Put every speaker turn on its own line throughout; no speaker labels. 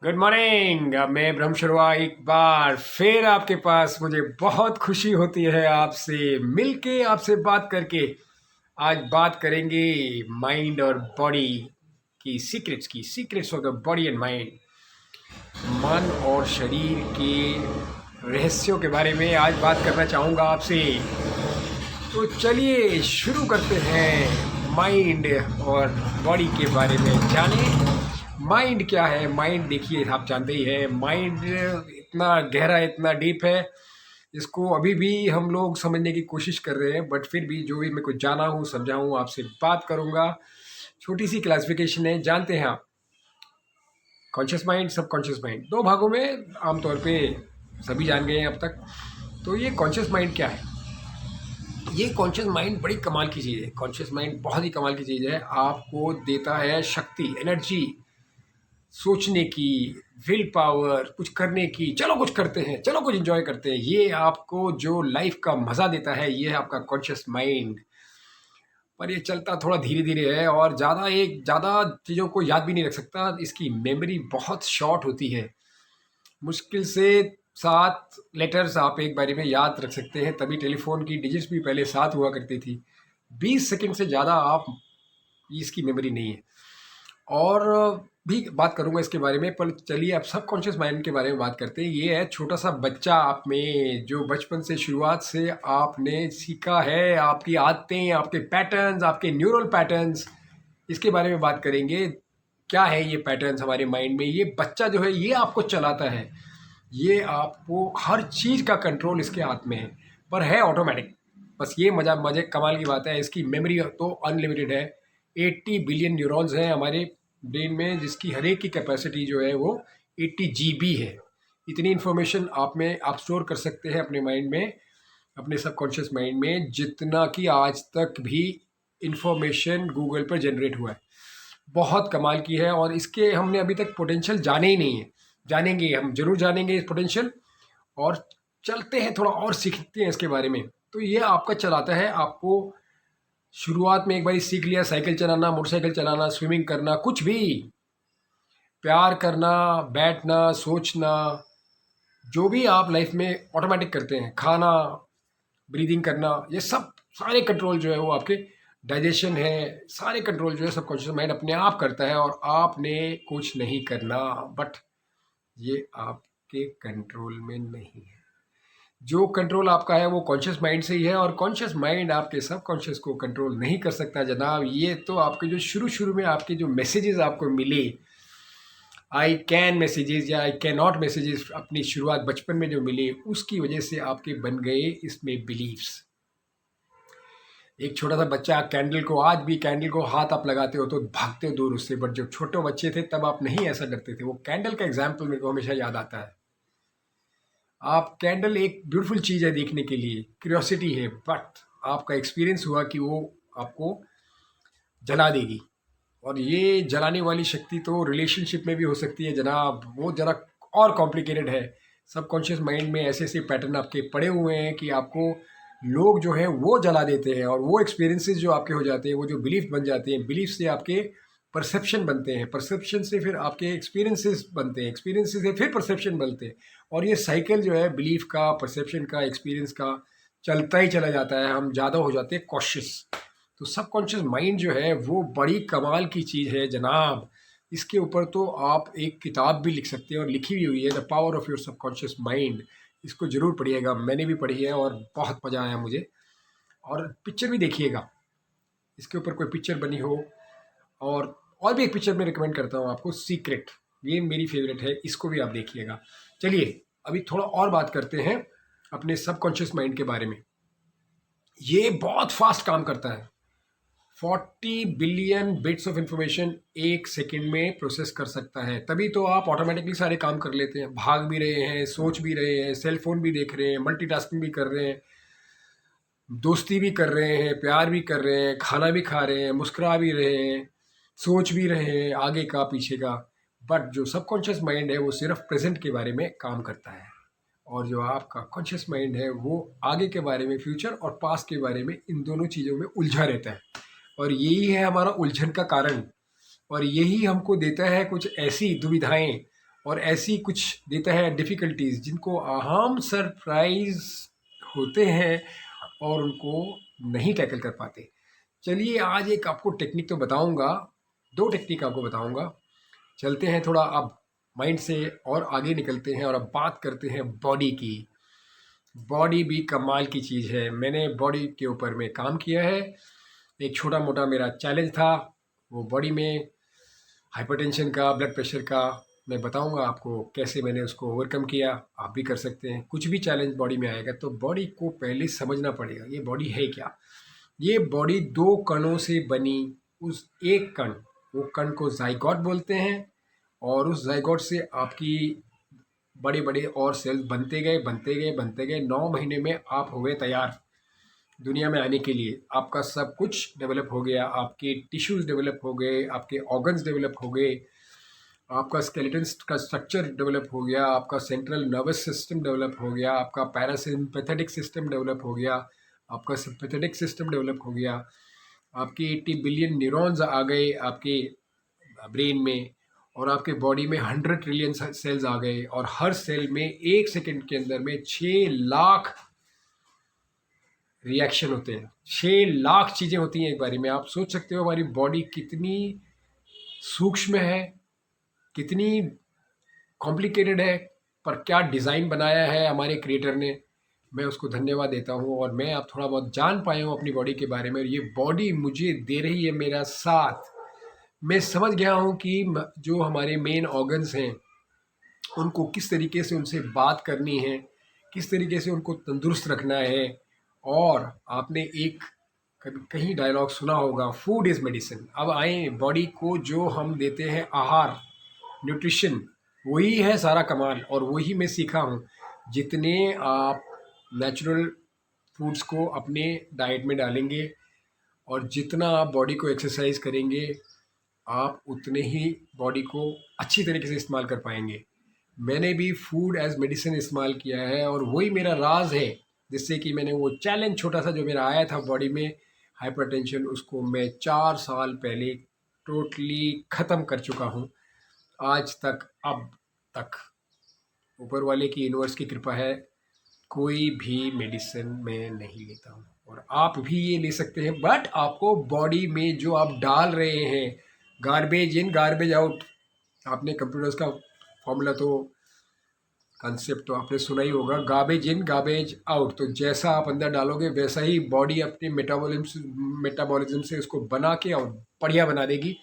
Good morning. मैं ब्रह्म शर्मा एक बार फिर आपके पास। मुझे बहुत खुशी होती है आपसे मिलके, आपसे बात करके। आज बात करेंगे माइंड और बॉडी की secrets of the body and mind. मन और शरीर के रहस्यों के बारे में आज बात करना चाहूँगा आपसे। तो चलिए शुरू करते हैं माइंड और बॉडी के बारे में जाने। माइंड क्या है? माइंड देखिए, आप जानते ही हैं माइंड इतना गहरा, इतना डीप है। इसको अभी भी हम लोग समझने की कोशिश कर रहे हैं, बट फिर भी जो भी मैं कुछ जाना हूँ, समझा हूँ, आपसे बात करूँगा। छोटी सी क्लासिफिकेशन है, जानते हैं आप। कॉन्शियस माइंड, सब कॉन्शियस माइंड, दो भागों में आमतौर पे सभी जान गए हैं अब तक। तो ये कॉन्शियस माइंड क्या है? ये कॉन्शियस माइंड बड़ी कमाल की चीज़ है। कॉन्शियस माइंड बहुत ही कमाल की चीज़ है। आपको देता है शक्ति, एनर्जी, सोचने की, विल पावर, कुछ करने की। चलो कुछ करते हैं, चलो कुछ एंजॉय करते हैं। ये आपको जो लाइफ का मज़ा देता है, ये है आपका कॉन्शियस माइंड। पर ये चलता थोड़ा धीरे धीरे है और ज़्यादा चीज़ों को याद भी नहीं रख सकता। इसकी मेमोरी बहुत शॉर्ट होती है। मुश्किल से 7 लेटर्स आप एक बारी में याद रख सकते हैं। तभी टेलीफोन की डिजिट्स भी पहले 7 हुआ करती थी। 20 सेकंड से ज़्यादा आप इसकी मेमोरी नहीं है। और भी बात करूंगा इसके बारे में, पर चलिए अब सबकॉन्शियस माइंड के बारे में बात करते हैं। ये है छोटा सा बच्चा आप में, जो बचपन से, शुरुआत से आपने सीखा है, आपकी आदतें, आपके पैटर्न्स, आपके न्यूरल पैटर्न्स, इसके बारे में बात करेंगे। क्या है ये पैटर्न्स हमारे माइंड में? ये बच्चा जो है, ये आपको चलाता है। ये आपको हर चीज़ का कंट्रोल इसके हाथ में है, पर है ऑटोमेटिक। बस ये मजे कमाल की बात है, इसकी मेमोरी तो अनलिमिटेड है। 80 बिलियन न्यूरॉन्स हैं हमारे ब्रेन में, जिसकी हर एक की कैपेसिटी जो है वो 80 GB है। इतनी इन्फॉर्मेशन आप स्टोर कर सकते हैं अपने माइंड में, अपने सबकॉन्शियस माइंड में, जितना कि आज तक भी इंफॉर्मेशन गूगल पर जनरेट हुआ है। बहुत कमाल की है और इसके हमने अभी तक पोटेंशियल जाने ही नहीं है। जानेंगे, हम जरूर जानेंगे इस पोटेंशियल। और चलते हैं, थोड़ा और सीखते हैं इसके बारे में। तो ये आपका चलाता है आपको। शुरुआत में एक बार सीख लिया, साइकिल चलाना, मोटरसाइकिल चलाना, स्विमिंग करना, कुछ भी, प्यार करना, बैठना, सोचना, जो भी आप लाइफ में ऑटोमेटिक करते हैं, खाना, ब्रीदिंग करना, ये सब सारे कंट्रोल जो है वो आपके, डाइजेशन है, सारे कंट्रोल जो है सबकॉन्शियस माइंड अपने आप करता है और आपने कुछ नहीं करना। बट ये आपके कंट्रोल में नहीं है। जो कंट्रोल आपका है वो कॉन्शियस माइंड से ही है, और कॉन्शियस माइंड आपके सबकॉन्शियस को कंट्रोल नहीं कर सकता जनाब। ये तो आपके जो शुरू शुरू में आपके जो मैसेजेस आपको मिले, आई कैन मैसेजेस या आई कैन नॉट मैसेजेस, अपनी शुरुआत बचपन में जो मिले, उसकी वजह से आपके बन गए इसमें बिलीव्स। एक छोटा सा बच्चा कैंडल को, आज भी कैंडल को हाथ आप लगाते हो तो भागते हो दूर उससे, बट जब छोटे बच्चे थे तब आप नहीं ऐसा करते थे। वो कैंडल का एग्जाम्पल मेरे को हमेशा याद आता है। आप कैंडल एक ब्यूटीफुल चीज़ है देखने के लिए, क्यूरियोसिटी है, बट आपका एक्सपीरियंस हुआ कि वो आपको जला देगी। और ये जलाने वाली शक्ति तो रिलेशनशिप में भी हो सकती है जनाब, वो ज़रा और कॉम्प्लिकेटेड है। सबकॉन्शियस माइंड में ऐसे ऐसे पैटर्न आपके पड़े हुए हैं कि आपको लोग जो है वो जला देते हैं, और वो एक्सपीरियंसेस जो आपके हो जाते हैं, वो जो बिलीफ बन जाते हैं, बिलीफ से आपके परसेप्शन बनते हैं, परसेप्शन से फिर आपके एक्सपीरियंसेस बनते हैं, एक्सपीरियंसेस से फिर परसेप्शन बनते हैं। और ये साइकिल जो है बिलीफ का, परसेप्शन का, एक्सपीरियंस का, चलता ही चला जाता है। हम ज़्यादा हो जाते हैं कॉशियस। तो सबकॉन्शियस माइंड जो है वो बड़ी कमाल की चीज़ है जनाब। इसके ऊपर तो आप एक किताब भी लिख सकते हैं, और लिखी भी हुई है, the power of your subconscious mind. इसको ज़रूर पढ़िएगा, मैंने भी पढ़ी है और बहुत मज़ा आया मुझे। और पिक्चर भी देखिएगा, इसके ऊपर कोई पिक्चर बनी हो। और भी एक पिक्चर मैं रिकमेंड करता हूँ आपको, सीक्रेट, ये मेरी फेवरेट है, इसको भी आप देखिएगा। चलिए अभी थोड़ा और बात करते हैं अपने सबकॉन्शियस माइंड के बारे में। ये बहुत फास्ट काम करता है। 40 बिलियन बिट्स ऑफ इंफॉर्मेशन एक सेकंड में प्रोसेस कर सकता है। तभी तो आप ऑटोमेटिकली सारे काम कर लेते हैं, भाग भी रहे हैं, सोच भी रहे हैं, सेल फोन भी देख रहे हैं, मल्टीटास्किंग भी कर रहे हैं, दोस्ती भी कर रहे हैं, प्यार भी कर रहे हैं, खाना भी खा रहे हैं, मुस्कुरा भी रहे हैं, सोच भी रहे हैं आगे का पीछे का। बट जो सबकॉन्शियस माइंड है वो सिर्फ प्रेजेंट के बारे में काम करता है, और जो आपका कॉन्शियस माइंड है वो आगे के बारे में, फ्यूचर और पास्ट के बारे में, इन दोनों चीज़ों में उलझा रहता है। और यही है हमारा उलझन का कारण, और यही हमको देता है कुछ ऐसी दुविधाएं और ऐसी कुछ देता है डिफ़िकल्टीज जिनको हम सरप्राइज होते हैं और उनको नहीं टैकल कर पाते। चलिए आज एक आपको टेक्निक तो बताऊंगा, 2 टेक्निक आपको बताऊंगा। चलते हैं थोड़ा अब माइंड से और आगे निकलते हैं और अब बात करते हैं बॉडी की। बॉडी भी कमाल की चीज़ है। मैंने बॉडी के ऊपर में काम किया है। एक छोटा मोटा मेरा चैलेंज था, वो बॉडी में हाइपरटेंशन का, ब्लड प्रेशर का। मैं बताऊंगा आपको कैसे मैंने उसको ओवरकम किया। आप भी कर सकते हैं। कुछ भी चैलेंज बॉडी में आएगा तो बॉडी को पहले समझना पड़ेगा ये बॉडी है क्या। ये बॉडी 2 कणों से बनी, उस एक कण, वो कण को जाइगोट बोलते हैं, और उस जाइगोट से आपकी बड़े बड़े और सेल्स बनते गए बनते गए बनते गए। 9 महीने में आप हो गए तैयार दुनिया में आने के लिए। आपका सब कुछ डेवलप हो गया, आपके टिश्यूज़ डेवलप हो गए, आपके ऑर्गन्स डेवलप हो गए, आपका स्केलेटन का स्ट्रक्चर डेवलप हो गया, आपका सेंट्रल नर्वस सिस्टम डेवलप हो गया, आपका पैरासिम्पैथेटिक सिस्टम डेवलप हो गया, आपका सिंपैथेटिक सिस्टम डेवलप हो गया, आपके 80 बिलियन न्यूरॉन्स आ गए आपके ब्रेन में, और आपके बॉडी में 100 ट्रिलियन सेल्स आ गए, और हर सेल में 1 सेकंड के अंदर में 6 लाख रिएक्शन होते हैं। 6 लाख चीज़ें होती हैं एक बारी में। आप सोच सकते हो हमारी बॉडी कितनी सूक्ष्म है, कितनी कॉम्प्लिकेटेड है, पर क्या डिज़ाइन बनाया है हमारे क्रिएटर ने। मैं उसको धन्यवाद देता हूँ, और मैं अब थोड़ा बहुत जान पाया हूँ अपनी बॉडी के बारे में, और ये बॉडी मुझे दे रही है मेरा साथ। मैं समझ गया हूँ कि जो हमारे मेन ऑर्गन्स हैं उनको किस तरीके से उनसे बात करनी है, किस तरीके से उनको तंदुरुस्त रखना है। और आपने एक कभी कहीं डायलॉग सुना होगा, फूड इज़ मेडिसिन। अब आए बॉडी को जो हम देते हैं आहार, न्यूट्रिशन, वही है सारा कमाल। और वही मैं सीखा हूँ। जितने आप नेचुरल फूड्स को अपने डाइट में डालेंगे और जितना आप बॉडी को एक्सरसाइज करेंगे, आप उतने ही बॉडी को अच्छी तरीके से इस्तेमाल कर पाएंगे। मैंने भी फूड एज मेडिसिन इस्तेमाल किया है, और वही मेरा राज है जिससे कि मैंने वो चैलेंज छोटा सा जो मेरा आया था बॉडी में, हाइपरटेंशन, उसको मैं 4 साल पहले टोटली ख़त्म कर चुका हूँ। आज तक, अब तक ऊपर वाले की, यूनिवर्स की कृपा है, कोई भी मेडिसिन मैं नहीं लेता हूँ। और आप भी ये ले सकते हैं, बट आपको बॉडी में जो आप डाल रहे हैं, गार्बेज इन गार्बेज आउट। आपने कंप्यूटर्स का फॉर्मूला तो, कंसेप्ट तो आपने सुना ही होगा, गार्बेज इन गार्बेज आउट। तो जैसा आप अंदर डालोगे वैसा ही बॉडी अपने मेटाबॉलिज्म से उसको बना के और बढ़िया बना देगी,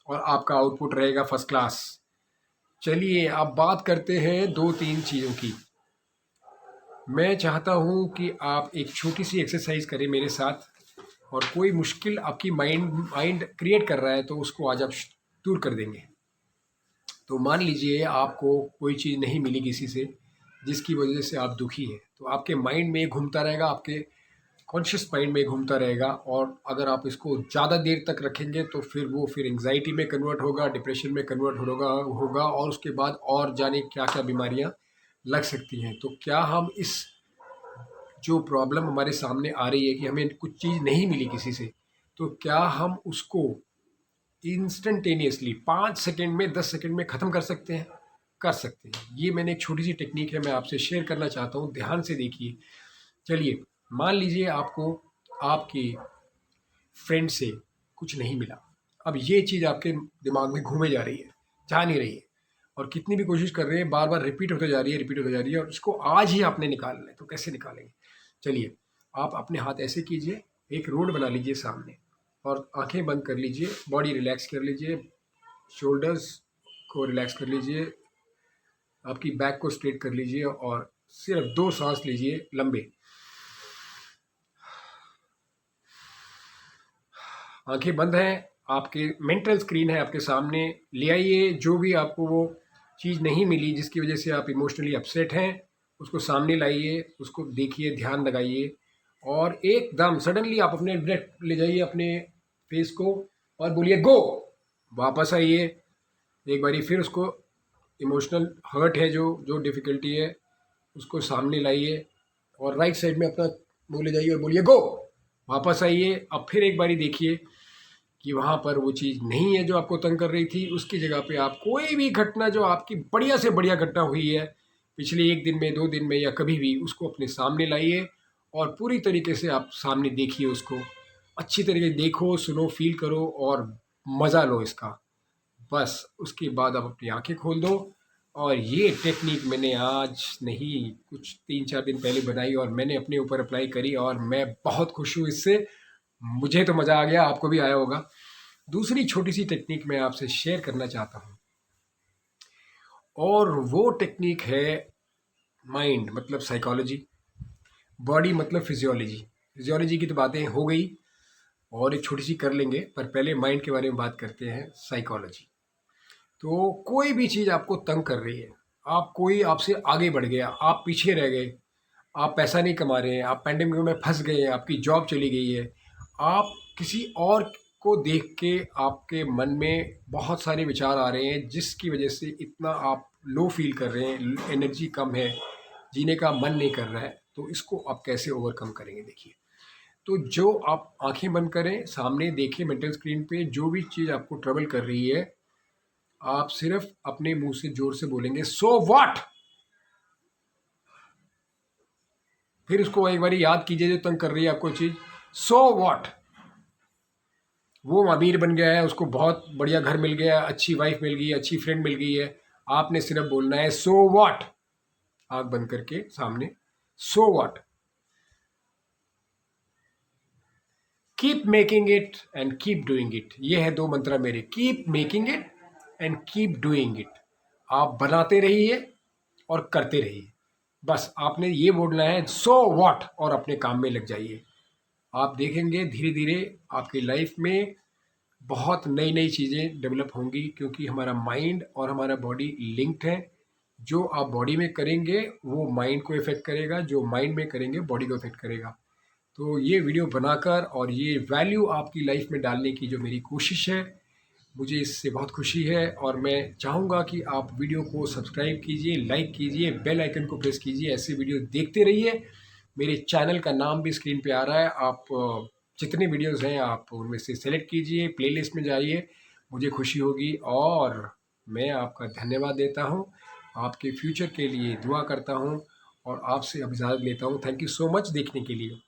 और आपका आउटपुट रहेगा फर्स्ट क्लास। चलिए अब बात करते हैं 2-3 चीज़ों की। मैं चाहता हूँ कि आप एक छोटी सी एक्सरसाइज करें मेरे साथ, और कोई मुश्किल आपकी माइंड क्रिएट कर रहा है तो उसको आज आप दूर कर देंगे। तो मान लीजिए आपको कोई चीज़ नहीं मिली किसी से जिसकी वजह से आप दुखी हैं, तो आपके माइंड में घूमता रहेगा, आपके कॉन्शियस माइंड में घूमता रहेगा। और अगर आप इसको ज़्यादा देर तक रखेंगे तो फिर एंग्जाइटी में कन्वर्ट होगा, डिप्रेशन में कन्वर्ट होगा, और उसके बाद और जाने क्या क्या बीमारियां लग सकती हैं। तो क्या हम इस जो प्रॉब्लम हमारे सामने आ रही है कि हमें कुछ चीज़ नहीं मिली किसी से, तो क्या हम उसको इंस्टेंटेनियसली 5 सेकंड में, 10 सेकंड में ख़त्म कर सकते हैं? कर सकते हैं। ये मैंने एक छोटी सी टेक्निक है, मैं आपसे शेयर करना चाहता हूँ, ध्यान से देखिए। चलिए मान लीजिए आपको आपके फ्रेंड से कुछ नहीं मिला। अब ये चीज़ आपके दिमाग में घूमे जा रही है, जा नहीं रही है, और कितनी भी कोशिश कर रहे हैं, बार बार रिपीट होते जा रही है, रिपीट होते जा रही है, और इसको आज ही आपने निकालना है। तो कैसे निकालेंगे? चलिए आप अपने हाथ ऐसे कीजिए, एक रोड बना लीजिए सामने, और आंखें बंद कर लीजिए, बॉडी रिलैक्स कर लीजिए, शोल्डर्स को रिलैक्स कर लीजिए, आपकी बैक को स्ट्रेट कर लीजिए, और सिर्फ 2 सांस लीजिए लंबे। आंखें बंद हैं, आपके मेंटल स्क्रीन है आपके सामने, ले आइए जो भी आपको वो चीज़ नहीं मिली जिसकी वजह से आप इमोशनली अपसेट हैं, उसको सामने लाइए, उसको देखिए, ध्यान लगाइए, और एकदम सडनली आप अपने डायरेक्ट ले जाइए अपने फेस को और बोलिए गो। वापस आइए, एक बारी फिर उसको, इमोशनल हर्ट है जो जो डिफ़िकल्टी है उसको सामने लाइए, और राइट साइड में अपना मुँह ले जाइए और बोलिए गो। वापस आइए, अब फिर एक बारी देखिए कि वहाँ पर वो चीज़ नहीं है जो आपको तंग कर रही थी। उसकी जगह पे आप कोई भी घटना जो आपकी बढ़िया से बढ़िया घटना हुई है पिछले 1 दिन में, 2 दिन में या कभी भी, उसको अपने सामने लाइए और पूरी तरीके से आप सामने देखिए उसको। अच्छी तरीके से देखो, सुनो, फ़ील करो और मज़ा लो इसका। बस उसके बाद आप अपनी आँखें खोल दो। और ये टेक्निक मैंने आज नहीं, कुछ 3-4 दिन पहले बनाई और मैंने अपने ऊपर अप्लाई करी और मैं बहुत खुश हूँ इससे। मुझे तो मज़ा आ गया, आपको भी आया होगा। दूसरी छोटी-सी टेक्निक मैं आपसे शेयर करना चाहता हूँ और वो टेक्निक है माइंड मतलब साइकोलॉजी, बॉडी मतलब फिजियोलॉजी। फिजियोलॉजी की तो बातें हो गई और एक छोटी-सी कर लेंगे, पर पहले माइंड के बारे में बात करते हैं, साइकोलॉजी। तो कोई भी चीज़ आपको तंग कर रही है, कोई आपसे आगे बढ़ गया, आप पीछे रह गए, आप पैसा नहीं कमा रहे हैं, आप पैंडेमिक में फँस गए हैं, आपकी जॉब चली गई है, आप किसी और को देख के आपके मन में बहुत सारे विचार आ रहे हैं जिसकी वजह से इतना आप लो फील कर रहे हैं, एनर्जी कम है, जीने का मन नहीं कर रहा है, तो इसको आप कैसे ओवरकम करेंगे देखिए। तो जो आप आंखें बंद करें, सामने देखें मेंटल स्क्रीन पे जो भी चीज़ आपको ट्रबल कर रही है, आप सिर्फ अपने मुंह से जोर से बोलेंगे सो व्हाट। फिर उसको एक बार याद कीजिए जो तंग कर रही है आपको चीज, सो व्हाट। वो अमीर बन गया है, उसको बहुत बढ़िया घर मिल गया, अच्छी वाइफ मिल गई, अच्छी फ्रेंड मिल गई है, आपने सिर्फ बोलना है सो व्हाट, आंख बंद करके सामने, so what. Keep making it and keep doing it, ये है 2 मंत्र मेरे, keep making it and keep doing it. आप बनाते रहिए और करते रहिए, बस आपने ये बोलना है सो व्हाट और अपने काम में लग जाइए। आप देखेंगे धीरे धीरे आपकी लाइफ में बहुत नई नई चीज़ें डेवलप होंगी, क्योंकि हमारा माइंड और हमारा बॉडी लिंक्ड है। जो आप बॉडी में करेंगे वो माइंड को इफ़ेक्ट करेगा, जो माइंड में करेंगे बॉडी को इफ़ेक्ट करेगा। तो ये वीडियो बनाकर और ये वैल्यू आपकी लाइफ में डालने की जो मेरी कोशिश है, मुझे इससे बहुत खुशी है और मैं चाहूँगा कि आप वीडियो को सब्सक्राइब कीजिए, लाइक कीजिए, बेल आइकन को प्रेस कीजिए, ऐसे वीडियो देखते रहिए। मेरे चैनल का नाम भी स्क्रीन पे आ रहा है, आप जितने वीडियोस हैं आप उनमें से सेलेक्ट कीजिए, प्लेलिस्ट में जाइए, मुझे खुशी होगी और मैं आपका धन्यवाद देता हूँ। आपके फ्यूचर के लिए दुआ करता हूँ और आपसे अब इजाज़त लेता हूँ। थैंक यू सो मच देखने के लिए।